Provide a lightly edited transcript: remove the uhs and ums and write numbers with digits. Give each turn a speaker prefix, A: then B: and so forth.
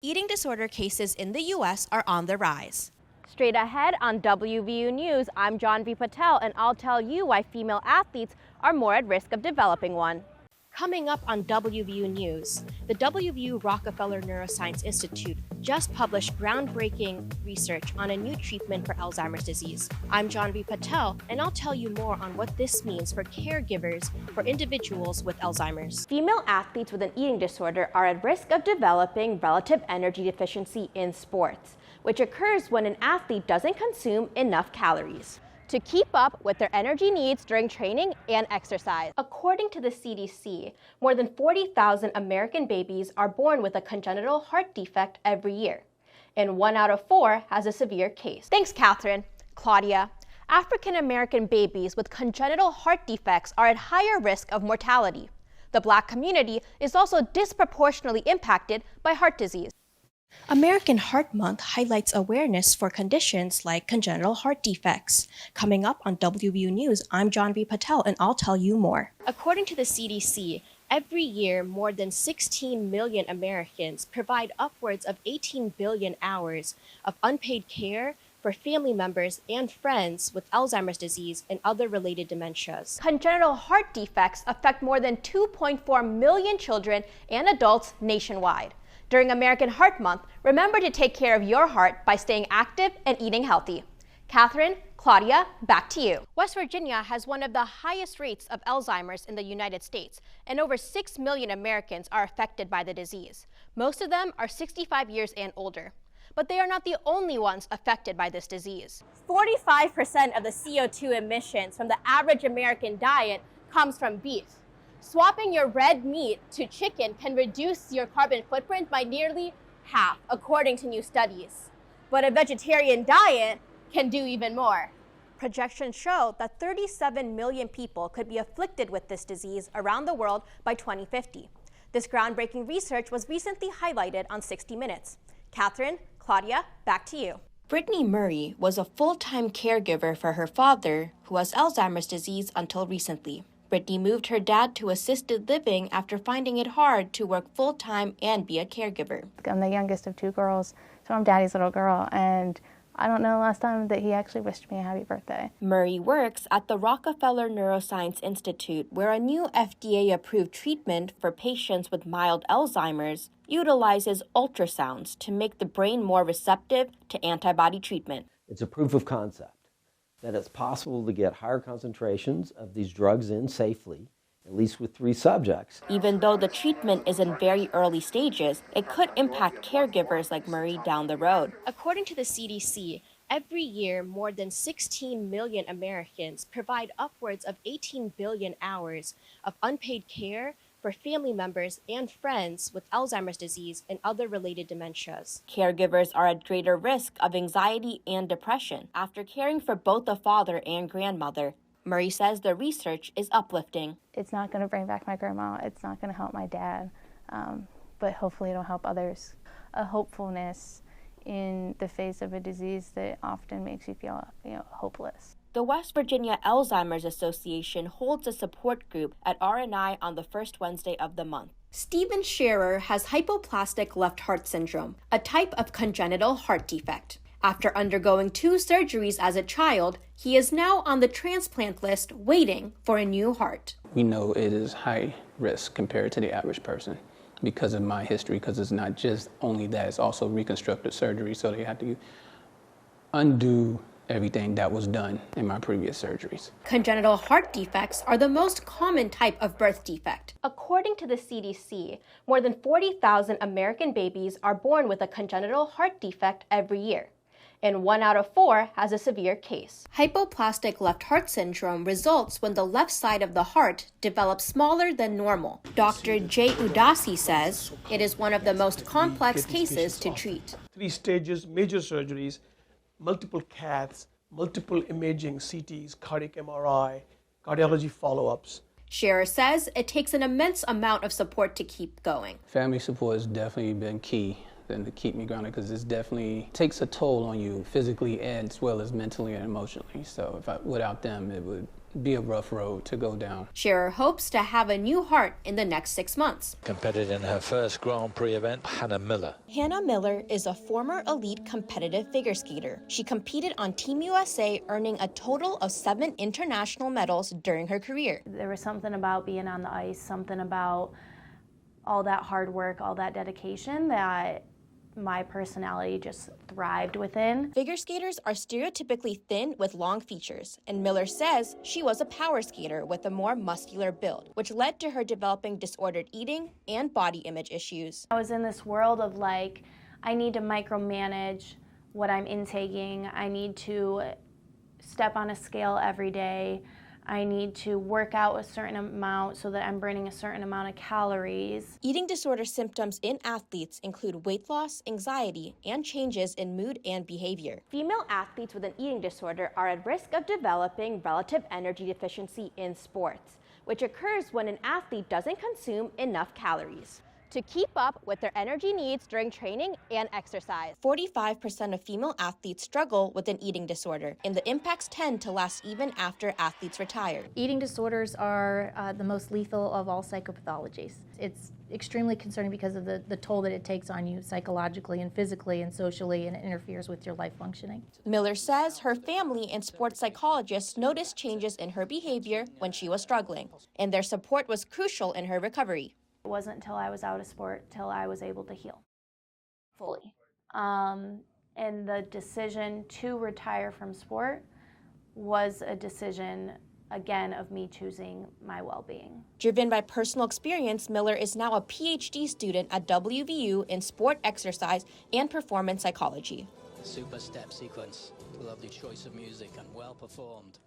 A: Eating disorder cases in the U.S. are on the rise.
B: Straight ahead on WVU News, I'm Jhanvee Patel, and I'll tell you why female athletes are more at risk of developing one.
A: Coming up on WVU News, the WVU Rockefeller Neuroscience Institute just published groundbreaking research on a new treatment for Alzheimer's disease. I'm Jhanvee Patel, and I'll tell you more on what this means for caregivers for individuals with Alzheimer's.
B: Female athletes with an eating disorder are at risk of developing relative energy deficiency in sports, which occurs when an athlete doesn't consume enough calories to keep up with their energy needs during training and exercise. According to the CDC, more than 40,000 American babies are born with a congenital heart defect every year, and 1 out of 4 has a severe case. Thanks, Catherine. Claudia, African American babies with congenital heart defects are at higher risk of mortality. The Black community is also disproportionately impacted by heart disease.
A: American Heart Month highlights awareness for conditions like congenital heart defects. Coming up on WVU News, I'm Jhanvee Patel, and I'll tell you more. According to the CDC, every year more than 16 million Americans provide upwards of 18 billion hours of unpaid care for family members and friends with Alzheimer's disease and other related dementias.
B: Congenital heart defects affect more than 2.4 million children and adults nationwide. During American Heart Month, remember to take care of your heart by staying active and eating healthy. Catherine, Claudia, back to you. West Virginia has one of the highest rates of Alzheimer's in the United States, and over 6 million Americans are affected by the disease. Most of them are 65 years and older. But they are not the only ones affected by this disease. 45% of the CO2 emissions from the average American diet comes from beef. Swapping your red meat to chicken can reduce your carbon footprint by nearly half, according to new studies. But a vegetarian diet can do even more. Projections show that 37 million people could be afflicted with this disease around the world by 2050. This groundbreaking research was recently highlighted on 60 Minutes. Catherine, Claudia, back to you.
A: Brittany Murray was a full-time caregiver for her father, who has Alzheimer's disease until recently. Brittany moved her dad to assisted living after finding it hard to work full-time and be a caregiver.
C: I'm the youngest of 2 girls, so I'm daddy's little girl, and I don't know the last time that he actually wished me a happy birthday.
A: Murray works at the Rockefeller Neuroscience Institute, where a new FDA-approved treatment for patients with mild Alzheimer's utilizes ultrasounds to make the brain more receptive to antibody treatment.
D: It's a proof of concept that it's possible to get higher concentrations of these drugs in safely, at least with 3 subjects.
A: Even though the treatment is in very early stages, it could impact caregivers like Murray down the road. According to the CDC, every year more than 16 million Americans provide upwards of 18 billion hours of unpaid care for family members and friends with Alzheimer's disease and other related dementias. Caregivers are at greater risk of anxiety and depression after caring for both the father and grandmother. Murray says the research is uplifting.
C: It's not going to bring back my grandma. It's not going to help my dad, but hopefully it'll help others. A hopefulness in the face of a disease that often makes you feel, hopeless.
A: The West Virginia Alzheimer's Association holds a support group at RNI on the first Wednesday of the month. Stephen Scherer has hypoplastic left heart syndrome, a type of congenital heart defect. After undergoing 2 surgeries as a child, he is now on the transplant list waiting for a new heart.
E: We know it is high risk compared to the average person because of my history, because it's not just only that, it's also reconstructive surgery, so they have to undo everything that was done in my previous surgeries.
A: Congenital heart defects are the most common type of birth defect.
B: According to the CDC, more than 40,000 American babies are born with a congenital heart defect every year, and 1 out of 4 has a severe case.
A: Hypoplastic left heart syndrome results when the left side of the heart develops smaller than normal. Dr. Jay Udasi says it is one of the most complex cases to treat.
F: 3 stages, major surgeries, multiple caths, multiple imaging, CTs, cardiac MRI, cardiology follow-ups.
A: Scherer says it takes an immense amount of support to keep going.
E: Family support has definitely been key and to keep me grounded, because it definitely takes a toll on you physically as well as mentally and emotionally. So without them, it would be a rough road to go down.
A: Shearer hopes to have a new heart in the next 6 months.
G: Competed in her first Grand Prix event, Hannah Miller.
A: Hannah Miller is a former elite competitive figure skater. She competed on Team USA, earning a total of 7 international medals during her career.
C: There was something about being on the ice, something about all that hard work, all that dedication that my personality just thrived within.
A: Figure skaters are stereotypically thin with long features, and Miller says she was a power skater with a more muscular build, which led to her developing disordered eating and body image issues.
C: I was in this world of like, I need to micromanage what I'm intaking. I need to step on a scale every day. I need to work out a certain amount so that I'm burning a certain amount of calories.
A: Eating disorder symptoms in athletes include weight loss, anxiety, and changes in mood and behavior. Female athletes with an eating disorder are at risk of developing relative energy deficiency in sports, which occurs when an athlete doesn't consume enough calories to keep up with their energy needs during training and exercise. 45% of female athletes struggle with an eating disorder, and the impacts tend to last even after athletes retire.
H: Eating disorders are the most lethal of all psychopathologies. It's extremely concerning because of the toll that it takes on you psychologically and physically and socially, and it interferes with your life functioning.
A: Miller says her family and sports psychologists noticed changes in her behavior when she was struggling, and their support was crucial in her recovery.
C: It wasn't until I was out of sport till I was able to heal fully. And the decision to retire from sport was a decision, again, of me choosing my well-being.
A: Driven by personal experience, Miller is now a PhD student at WVU in sport exercise and performance psychology.
I: Super step sequence, lovely choice of music and well performed.